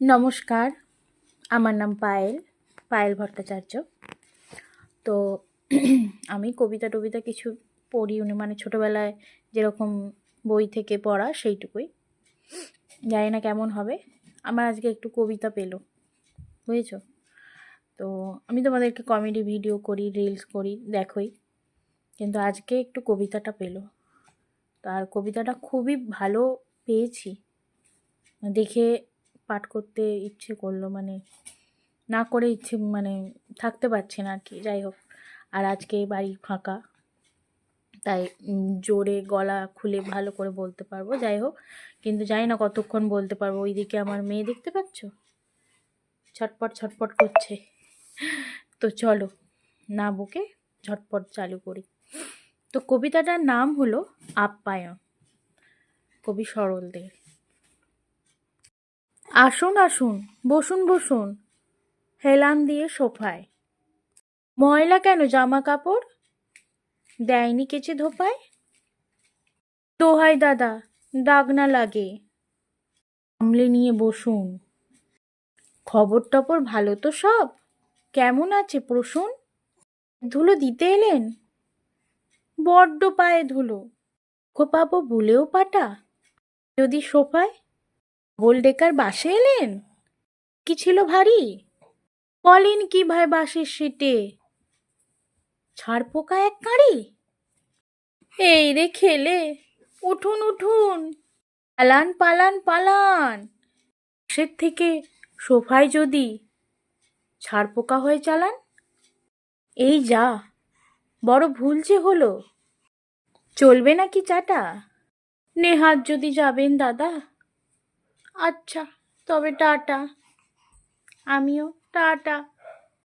নমস্কার, আমার নাম পায়েল, পায়েল ভট্টাচার্য। তো আমি কবিতা কিছু পড়ি, মানে ছোটোবেলায় যেরকম বই থেকে পড়া সেইটুকুই। জানি না কেমন হবে। আমার আজকে একটু কবিতা পেলো, বুঝেছো? তো আমি তোমাদেরকে কমেডি ভিডিও করি, রিলস করি, দেখোই, কিন্তু আজকে একটু কবিতাটা পেলো। তার কবিতাটা খুবই ভালো পেয়েছি, দেখে পাঠ করতে ইচ্ছে করলো, মানে না করে ইচ্ছে মানে থাকতে পারছি না আর কি। যাই হোক, আর আজকে বাড়ি ফাঁকা, তাই জোরে গলা খুলে ভালো করে বলতে পারবো। যাই হোক, কিন্তু জানি না কতক্ষণ বলতে পারবো। ওইদিকে আমার মেয়ে দেখতে পাচ্ছ, ছটপট ছটপট করছে। তো চলো, না বকে ঝটপট চালু করি। তো কবিতাটার নাম হলো আপ্যায়ন, কবি সরলদের। আসুন আসুন, বসুন বসুন, হেলান দিয়ে সোফায়। ময়লা কেন জামা কাপড়, দেয়নি কেচে ধোপায়? দোহাই দাদা, দাগ না লাগে, সামলে নিয়ে বসুন। খবর টবর ভালো তো সব, কেমন আছে প্রসূন? ধুলো দিতে এলেন, বড্ড পায়ে ধুলো। পাবো ভুলেও পাটা, যদি সোফায় বল ডেকার বাসে এলেন, কি ছিল ভারী? বলেন কি ভাই বাসের সিটে, ছাড় পোকা এক কাঁড়ি? এই রে খেলে, উঠুন উঠুন, পালান পালান পালান। বাসের থেকে সোফায় যদি ছাড় পোকা হয়ে চালান, এই যা বড় ভুল যে হলো, চলবে নাকি চাটা? নেহাত যদি যাবেন দাদা, আচ্ছা তবে টাটা। আমিও টাটা।